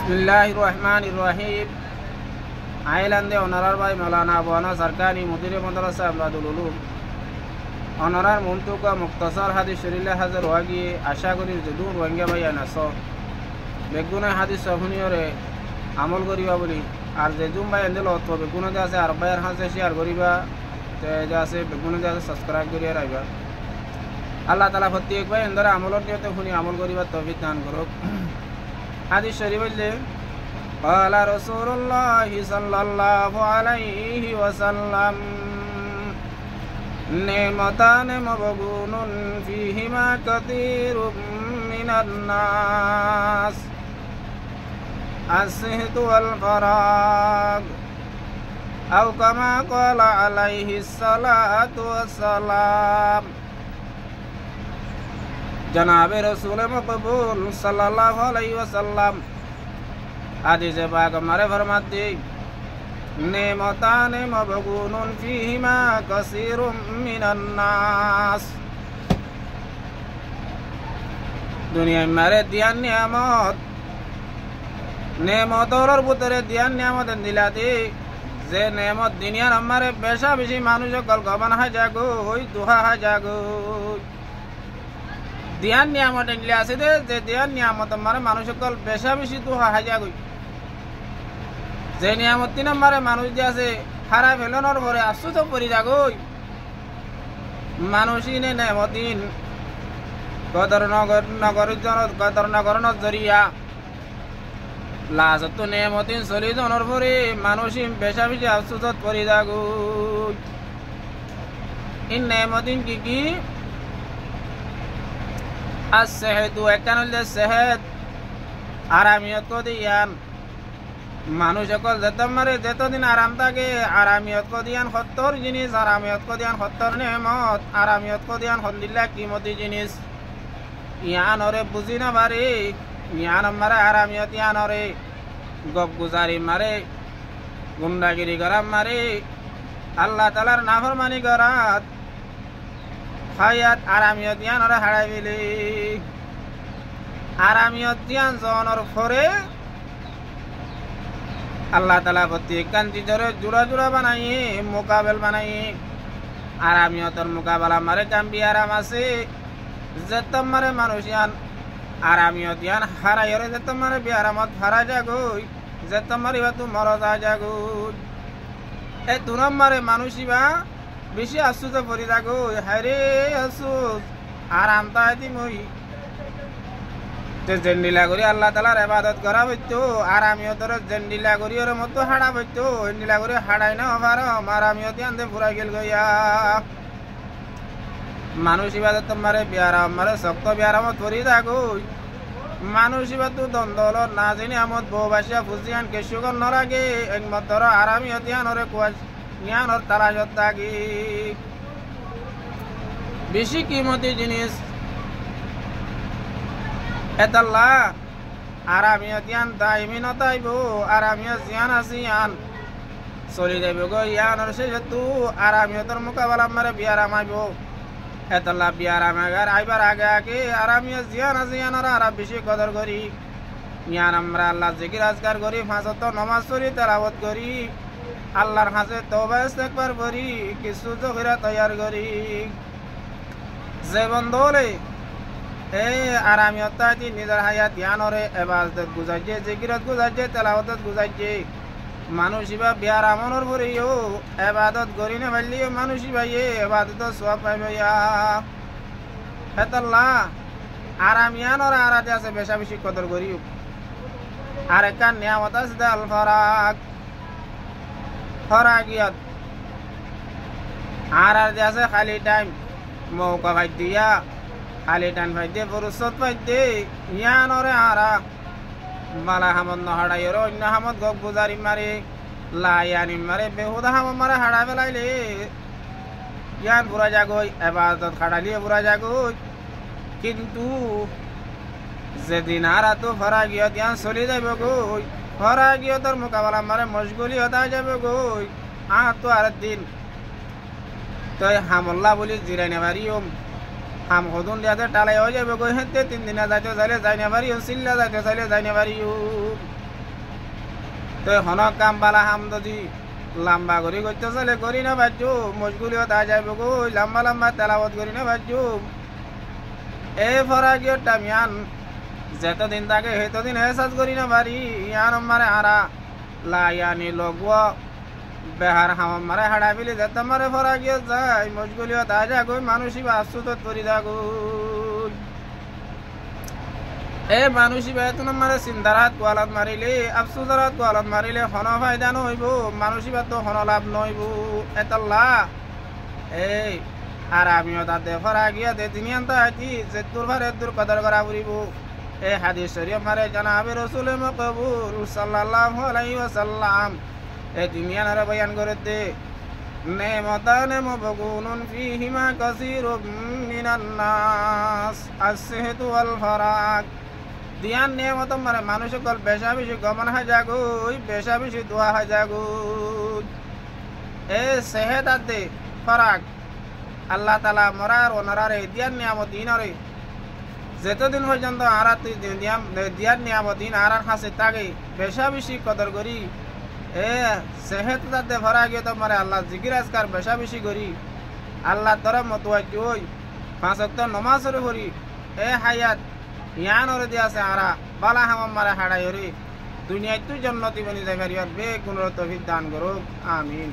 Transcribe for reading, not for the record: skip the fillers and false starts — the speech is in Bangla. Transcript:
बिस्मिल्लाहिर रहमानिर रहीम। আইল্যান্ডে অনারার ভাই মৌলানা আবুয়ানা সরকারি মুদিরে মাদ্রাসা আমরাদুল উলুম অনারার মন্তুকা মুক্তাসার হাদিস শরীফে হাজার হওয়া গিয়ে আশা করি যে দূর রোহিঙ্গা ভাই আনাস বেগুনে হাদিস সবনিয়রে আমল করিবা বলি আর যে জুম ভাই এন্দেল অর্থ বেগুনে যে আছে আর ভাইয়ের হাতে শেয়ার করিবা যে আছে বেগুনে যে আছে সাবস্ক্রাইব করিয়া রাখবা। আল্লাহ তাআলা প্রত্যেক ভাই এন্দরে আমলর নিয়তে শুনি আমল করিবা তৌফিক দান করুক। হাদিস শরীফ বললে قال رسول الله صلى الله عليه وسلم نعمتان مغبون فيهما كثير من الناس الصحة والفراغ أو كما قال عليه الصلاة والسلام। जनाब रसूल मकबूल सल्लल्लाहु अलैहि वसल्लम हादीस पाक हमारे फरमाते नेमताने मबगूनुन फीहिमा कसीरुम मिनन नास। दुनिया मारे दियान नियामत नेमतोर पुतरे दियान नियामत दिलाते जे नेमत दुनिया हमारे बेशा बेशी मानुष कल गबन है जागो होई दुहा है जागो दियान नियामत दिला से दे जे दियान नियामत हमारे मानुष कल बेशा बेशी दुहा है जागो যে নিয়ামত তিন নম্বরে মানুষ যে আছে হারা ফেলানোর পরে আশ্চর্য পরি যাগই মানুষই নে নেমতিন কদর নগরণ জরিয়া লাজত নেমতিন চলি জনের পরে মানুষই বেশা বেশি আশ্চর্য পরি যাগই। এই নেমতিন কি কি as-sehetu একখান হলে সেহেত আরামিয়ত দিয়ান মানুষ সকল যতদিন আরাম থাকে আরামিয়ত কদিয়ান সত্তর জিনিস আরামিয়ত কদিয়ান সত্তর নেমত আরামিয়ত কদিয়ান হল্লিল্লা কিমতি জিনিস ইয়ানরে বুঝি না পারে ইয়ান মারে আরামিয়ত ইয়ানরে গপ গুজারি মারে গুন্ডাগিরি গরাম মারে আল্লাহ তালার নাফরমানি গরাত হায়াত আরামিয়ত ইয়ানরে হারাই বিলি আরামিয়ত ইয়ান জনের ফরে আল্লাহ তালা প্রত্যেক কান্তি ধরে জোড়া জোড়া বানাইয়ে মোকাবেল বানাইয়ে আরামিয়তর মোকাবেলা মারে কাম্বি আরাম আছে যেত মারে মানুষ ইয়ান আরামিয়ত ইয়ান হারাইরে যেত মারে বিয়ারামত হারা যাগই যেত মারিবা তু মরজা যাগই এই দু নম্বরে মানুষিবা বেশি আশ্চর্য পরি যাগই হারে আশ্চর্য আরাম তাই মই জেন্ডিলা করি আল্লাহ তালার ইবাদত করা হইতো আরামিয়তর জেন্ডিলা করি ওর মতো হাড়া হইতো জেন্ডিলা করে হাড়াই না হবার আরামিয়ত আনতে পুরা গেল গইয়া মানুষ ইবাদত মারে বিয়ারাম মারে শক্ত বিয়ারামত করি থাকো মানুষ ইবাদ দ্বন্দ্বল না জেনে আমত বউবাসিয়া ফুজিয়ান কেশুগর নরাগে একমাত্র আরামিয়ত ইয়ানরে কুয়াশ ইয়ানর তালাশত থাকি বেশি কিমতি জিনিস এতাল্লা আরামিয়ত ইয়ান দাইমি নতাইব আরামিয়ত জিয়ান আছে ইয়ান চলি যাইব গো ইয়ানর শেষে তু আরামিয়তর মোকাবেলা মারে বিয়ারাম আইব এতাল্লা বিয়ারাম আগার আইবার আগে আগে আরামিয়ত জিয়ান আছে ইয়ানর আরা বেশি কদর করি ইয়ান আমরা আল্লাহ জিকির আজকার করি ফাঁসত নমাজ পড়ি তেলাওয়াত করি আল্লাহর কাছে তওবা ইস্তেগফার করি কিছু জহিরা তৈয়ার করি যে বন্ধলে এই আরামিয়ত তাই নিজের হায়াত ইয়ানরে ইবাদত গুজাইছে জিকিরত গুজাইছে তেলাওয়াত গুজাইছে মানুষ ইবা বিয়ার আমনের পরেও ইবাদত করি না পারলেও মানুষ ইবাইয়ে ইবাদত সওয়াব পাইবে ইয়া হেতাল্লাহ আরাম ইয়ানরে আরাতে আছে বেশা বেশি কদর করিও আর একটা নিয়ামত আছে আল ফারাক ফরাগিয়ত আর আছে খালি টাইম মৌকা ভাই দিয়া খালি টান ফাইদে ফুরসত ফাইদে ইয়ানরে আরা বালা হামদ নহড়াই অন্য হামদ গপ গুজারি মারে লায়ানি মারে বেহুদা হামদ মারে হাড়া বেলাইলে ইয়ান বুড়া যাগই ইবাদত খাড়ালিয়ে বুড়া যাগই কিন্তু যেদিন আরা তো ফরাগিয়ত ইয়ান চলি যাইব গই ফরাগিয়তর মোকাবেলা মারে মশগুলি হতা যাবে গই তো আর দিন তই হামল্লা বলি জিরাই নেবারিও হাম হদুন দিয়াতে টালাই হয়ে যাবে গই হেতে 3 দিনে যাইতে চাইলে যাই না পারি সিল্লা যাইতে চাইলে যাই না পারি তো হন কাম বালা হামদি লম্বা করি করতে চলে করি না বাজু মজগুলিও তা যাইব গো লম্বা লম্বা তেলাবত করি না বাজু এ ফরাগিও টামিয়ান যতদিন থাকে সেতদিন হেসাজ করি না বাড়ি ইয়ান মারে হারা লাইয়ানি লগব বেহার হাম মারে হাড়া বিলি যেতে মারে ফরাগিও যায় মজগুলিও তা যাগো মানুষই বা আফসুত করি দাগো এ মানুষই বেতন মারে চিন্তারাত কোয়ালত মারিলে আফসুসরাত কোয়ালত মারিলে হন ফায়দা নহইব মানুষই বা তো হন লাভ নহইব এতল্লা এই আর আমিও তাতে ফরাগিয়া দে তিনি আনতা আইতি যে তোর ভারে তোর কদর করা পড়িব এই হাদিস শরীফ মারে জানাবে রাসূল মকবুল সাল্লাল্লাহু আলাইহি ওয়াসাল্লাম এই দুনিয়ার বয়ান করতে নেমতান মবগুনুন ফীহিমা কাসীরুম মিনান নাস আস-সিহতু ওয়াল ফারাগ দিয়ান নেমত মানে মানুষ কল বেশা বেশি গমন হয় যাগো বেশা বেশি দোয়া হয় যাগো এ সেহেত আদে ফারাগ আল্লাহ তাআলা মরার ওনারে দিয়ান নিয়ামত দিনরে যতদিন পর্যন্ত আরা তুই দিয়ান নিয়ামত দিন আরার কাছে তাকে বেশা বেশি কদর করি এ সেহেত আদে ফারাগ তো মারে আল্লাহ জিকির আজকার বেশা বেশি করি আল্লাহ তরফ মতওয়াজ্জু হই পাঁচ ওয়াক্ত নামাজ পড়ি এ হায়াত ইয়ান ওরে দিয়া আছে আরা বালা হাম মারে হাড়াই হরি দুনিয়ায় তুই জন্নতি বনি যাইবার বে কোন তৌফিক দান করুক আমিন।